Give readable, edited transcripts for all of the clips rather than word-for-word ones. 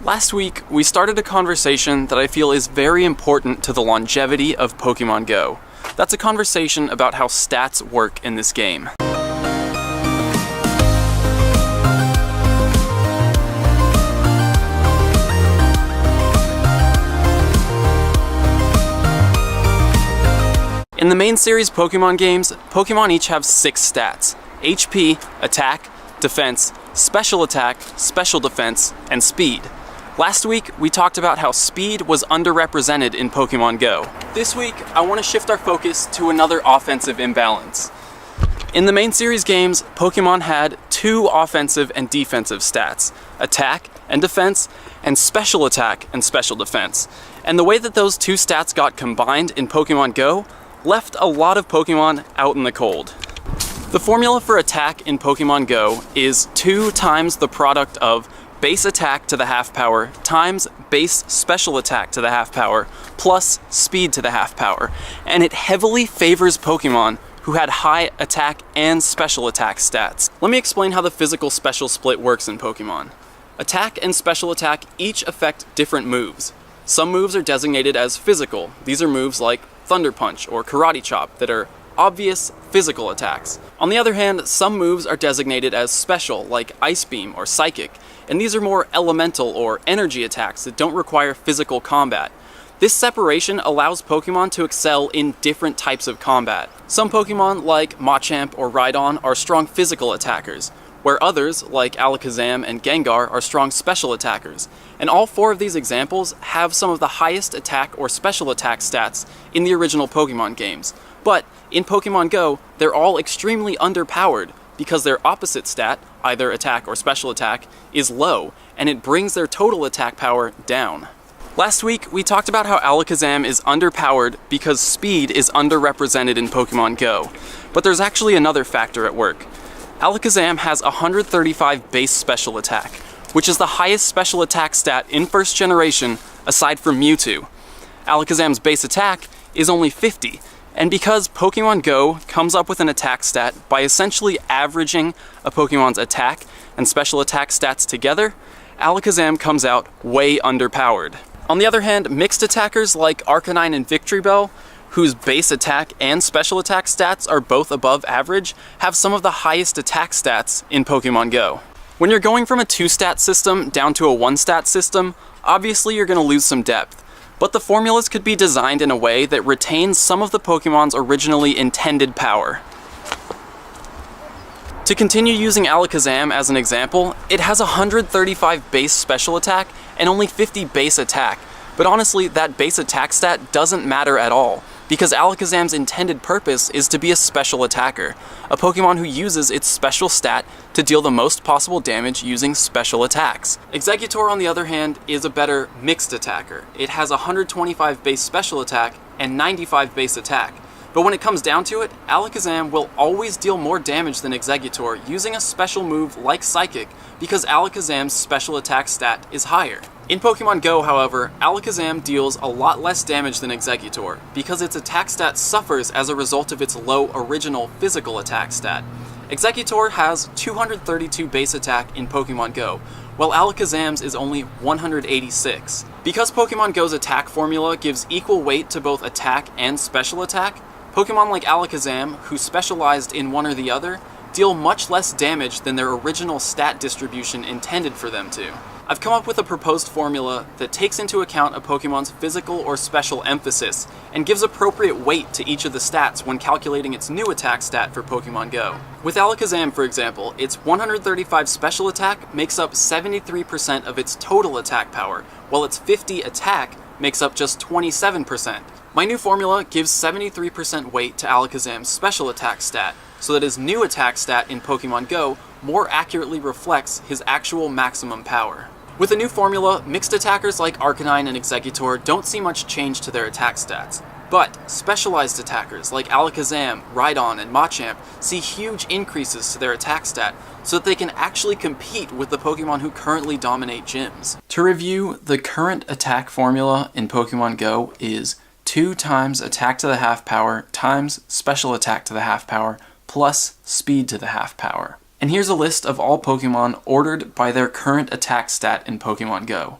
Last week, we started a conversation that I feel is very important to the longevity of Pokémon GO. That's a conversation about how stats work in this game. In the main series Pokémon games, Pokémon each have 6 stats: HP, Attack, Defense, Special Attack, Special Defense, and Speed. Last week, we talked about how speed was underrepresented in Pokémon GO. This week, I want to shift our focus to another offensive imbalance. In the main series games, Pokémon had 2 offensive and defensive stats: Attack and Defense, and Special Attack and Special Defense. And the way that those 2 stats got combined in Pokémon GO left a lot of Pokémon out in the cold. The formula for attack in Pokémon GO is 2 times the product of base attack to the half power times base special attack to the half power plus speed to the half power, and it heavily favors Pokémon who had high attack and special attack stats. Let me explain how the physical special split works in Pokémon. Attack and special attack each affect different moves. Some moves are designated as physical. These are moves like Thunder Punch or Karate Chop that are obvious physical attacks. On the other hand, some moves are designated as special, like Ice Beam or Psychic, and these are more elemental or energy attacks that don't require physical combat. This separation allows Pokémon to excel in different types of combat. Some Pokémon, like Machamp or Rhydon, are strong physical attackers, where others, like Alakazam and Gengar, are strong special attackers. And all 4 of these examples have some of the highest attack or special attack stats in the original Pokémon games. But in Pokémon GO, they're all extremely underpowered because their opposite stat, either attack or special attack, is low, and it brings their total attack power down. Last week, we talked about how Alakazam is underpowered because speed is underrepresented in Pokémon GO. But there's actually another factor at work. Alakazam has 135 base special attack, which is the highest special attack stat in first generation aside from Mewtwo. Alakazam's base attack is only 50, and because Pokémon GO comes up with an attack stat by essentially averaging a Pokémon's attack and special attack stats together, Alakazam comes out way underpowered. On the other hand, mixed attackers like Arcanine and Victreebel, whose base attack and special attack stats are both above average, have some of the highest attack stats in Pokémon GO. When you're going from a 2-stat system down to a 1-stat system, obviously you're going to lose some depth. But the formulas could be designed in a way that retains some of the Pokémon's originally intended power. To continue using Alakazam as an example, it has 135 base special attack and only 50 base attack. But honestly, that base attack stat doesn't matter at all, because Alakazam's intended purpose is to be a special attacker, a Pokémon who uses its special stat to deal the most possible damage using special attacks. Exeggutor, on the other hand, is a better mixed attacker. It has 125 base special attack and 95 base attack. But when it comes down to it, Alakazam will always deal more damage than Exeggutor using a special move like Psychic, because Alakazam's special attack stat is higher. In Pokémon GO, however, Alakazam deals a lot less damage than Exeggutor, because its attack stat suffers as a result of its low original physical attack stat. Exeggutor has 232 base attack in Pokémon GO, while Alakazam's is only 186. Because Pokémon GO's attack formula gives equal weight to both attack and special attack, Pokémon like Alakazam, who specialized in one or the other, deal much less damage than their original stat distribution intended for them to. I've come up with a proposed formula that takes into account a Pokémon's physical or special emphasis and gives appropriate weight to each of the stats when calculating its new attack stat for Pokémon GO. With Alakazam, for example, its 135 special attack makes up 73% of its total attack power, while its 50 attack makes up just 27%. My new formula gives 73% weight to Alakazam's special attack stat, so that his new attack stat in Pokémon GO more accurately reflects his actual maximum power. With the new formula, mixed attackers like Arcanine and Exeggutor don't see much change to their attack stats. But specialized attackers like Alakazam, Rhydon, and Machamp see huge increases to their attack stat so that they can actually compete with the Pokemon who currently dominate gyms. To review, the current attack formula in Pokemon GO is 2 times attack to the half power times special attack to the half power plus speed to the half power. And here's a list of all Pokemon ordered by their current attack stat in Pokemon GO.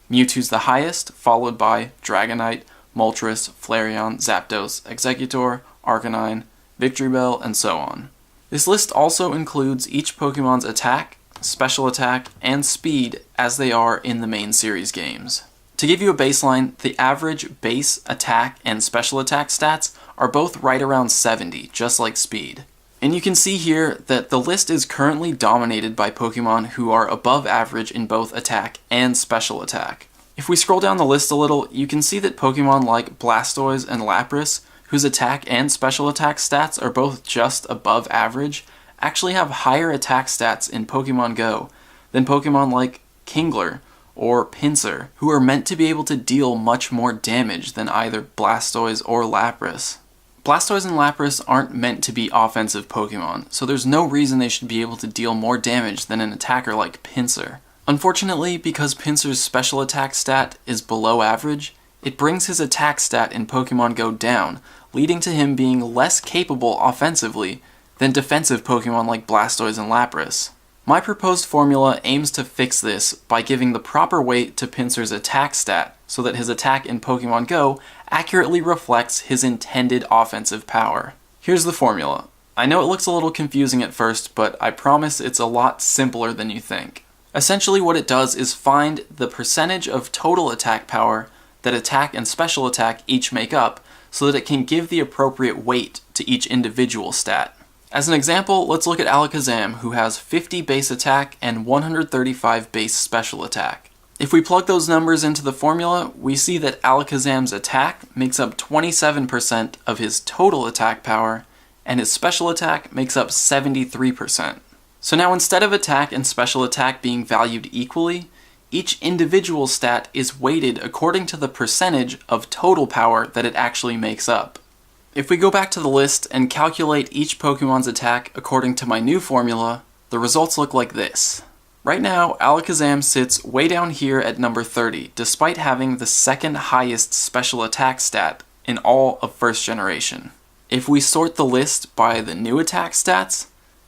Mewtwo's the highest, followed by Dragonite, Moltres, Flareon, Zapdos, Exeggutor, Arcanine, Victreebel, and so on. This list also includes each Pokemon's attack, special attack, and speed as they are in the main series games. To give you a baseline, the average base attack and special attack stats are both right around 70, just like speed. And you can see here that the list is currently dominated by Pokemon who are above average in both attack and special attack. If we scroll down the list a little, you can see that Pokemon like Blastoise and Lapras, whose attack and special attack stats are both just above average, actually have higher attack stats in Pokemon GO than Pokemon like Kingler or Pinsir, who are meant to be able to deal much more damage than either Blastoise or Lapras. Blastoise and Lapras aren't meant to be offensive Pokemon, so there's no reason they should be able to deal more damage than an attacker like Pinsir. Unfortunately, because Pinsir's special attack stat is below average, it brings his attack stat in Pokemon GO down, leading to him being less capable offensively than defensive Pokemon like Blastoise and Lapras. My proposed formula aims to fix this by giving the proper weight to Pinsir's attack stat so that his attack in Pokemon GO accurately reflects his intended offensive power. Here's the formula. I know it looks a little confusing at first, but I promise it's a lot simpler than you think. Essentially what it does is find the percentage of total attack power that attack and special attack each make up so that it can give the appropriate weight to each individual stat. As an example, let's look at Alakazam, who has 50 base attack and 135 base special attack. If we plug those numbers into the formula, we see that Alakazam's attack makes up 27% of his total attack power, and his special attack makes up 73%. So now instead of attack and special attack being valued equally, each individual stat is weighted according to the percentage of total power that it actually makes up. If we go back to the list and calculate each Pokemon's attack according to my new formula, the results look like this. Right now, Alakazam sits way down here at number 30, despite having the second highest special attack stat in all of first generation. If we sort the list by the new attack stats,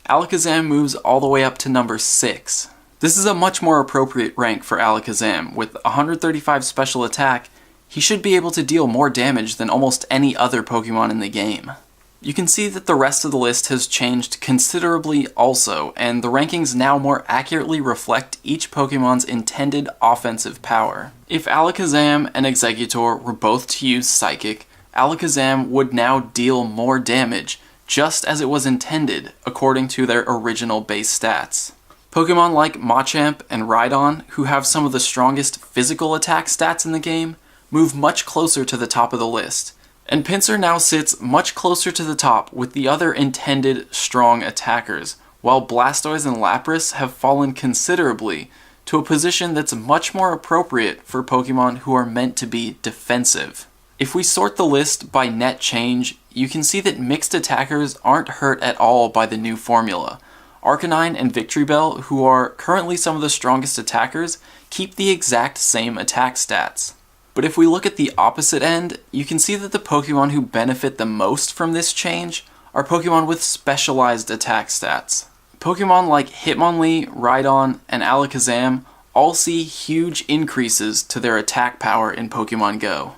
Alakazam moves all the way up to number 6. This is a much more appropriate rank for Alakazam. With 135 special attack, he should be able to deal more damage than almost any other Pokemon in the game. You can see that the rest of the list has changed considerably also, and the rankings now more accurately reflect each Pokemon's intended offensive power. If Alakazam and Exeggutor were both to use Psychic, Alakazam would now deal more damage, just as it was intended according to their original base stats. Pokemon like Machamp and Rhydon, who have some of the strongest physical attack stats in the game, move much closer to the top of the list, and Pinsir now sits much closer to the top with the other intended strong attackers, while Blastoise and Lapras have fallen considerably to a position that's much more appropriate for Pokemon who are meant to be defensive. If we sort the list by net change, you can see that mixed attackers aren't hurt at all by the new formula. Arcanine and Victreebel, who are currently some of the strongest attackers, keep the exact same attack stats. But if we look at the opposite end, you can see that the Pokemon who benefit the most from this change are Pokemon with specialized attack stats. Pokemon like Hitmonlee, Rhydon, and Alakazam all see huge increases to their attack power in Pokemon GO.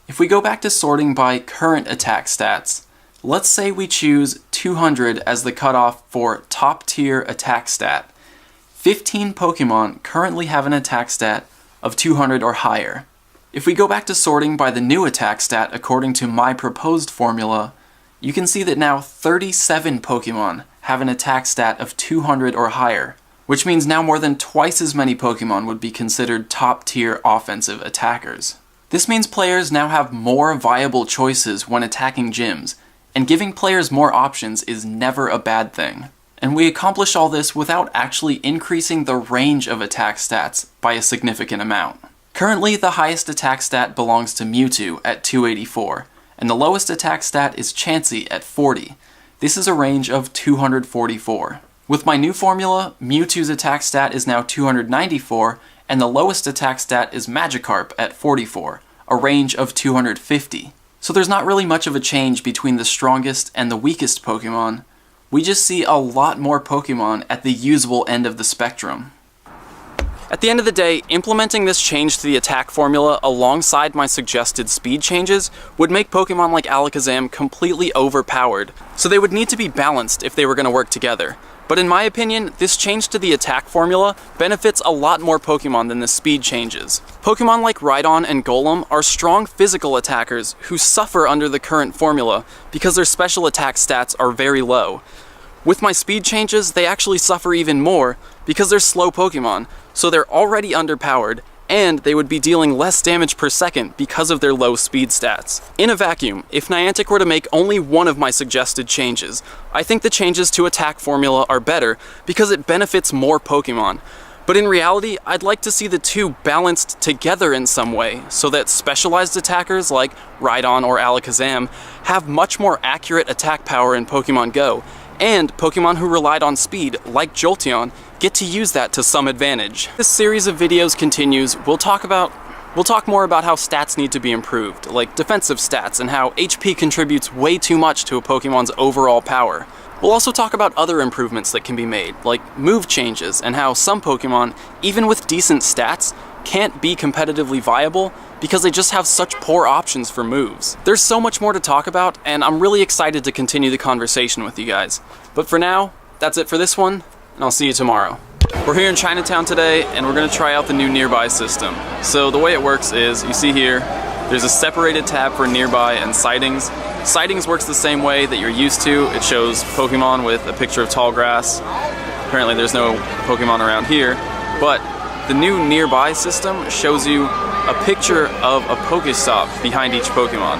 If we go back to sorting by current attack stats, let's say we choose 200 as the cutoff for top tier attack stat. 15 Pokemon currently have an attack stat of 200 or higher. If we go back to sorting by the new attack stat according to my proposed formula, you can see that now 37 Pokemon have an attack stat of 200 or higher, which means now more than twice as many Pokemon would be considered top tier offensive attackers. This means players now have more viable choices when attacking gyms, and giving players more options is never a bad thing. And we accomplish all this without actually increasing the range of attack stats by a significant amount. Currently, the highest attack stat belongs to Mewtwo at 284, and the lowest attack stat is Chansey at 40. This is a range of 244. With my new formula, Mewtwo's attack stat is now 294, and the lowest attack stat is Magikarp at 44, a range of 250. So there's not really much of a change between the strongest and the weakest Pokemon. We just see a lot more Pokemon at the usable end of the spectrum. At the end of the day, implementing this change to the attack formula alongside my suggested speed changes would make Pokemon like Alakazam completely overpowered, so they would need to be balanced if they were going to work together. But in my opinion, this change to the attack formula benefits a lot more Pokemon than the speed changes. Pokemon like Rhydon and Golem are strong physical attackers who suffer under the current formula because their special attack stats are very low. With my speed changes, they actually suffer even more because they're slow Pokemon, so they're already underpowered, and they would be dealing less damage per second because of their low speed stats. In a vacuum, if Niantic were to make only one of my suggested changes, I think the changes to attack formula are better because it benefits more Pokemon. But in reality, I'd like to see the two balanced together in some way, so that specialized attackers like Rhydon or Alakazam have much more accurate attack power in Pokemon GO, and Pokemon who relied on speed, like Jolteon, get to use that to some advantage. This series of videos continues. We'll talk more about how stats need to be improved, like defensive stats, and how HP contributes way too much to a Pokemon's overall power. We'll also talk about other improvements that can be made, like move changes, and how some Pokemon, even with decent stats, can't be competitively viable because they just have such poor options for moves. There's so much more to talk about, and I'm really excited to continue the conversation with you guys. But for now, that's it for this one, and I'll see you tomorrow. We're here in Chinatown today, and we're gonna try out the new nearby system. So the way it works is, you see here, there's a separated tab for nearby and sightings. Sightings works the same way that you're used to. It shows Pokemon with a picture of tall grass. Apparently there's no Pokemon around here, but the new nearby system shows you a picture of a Pokestop behind each Pokemon.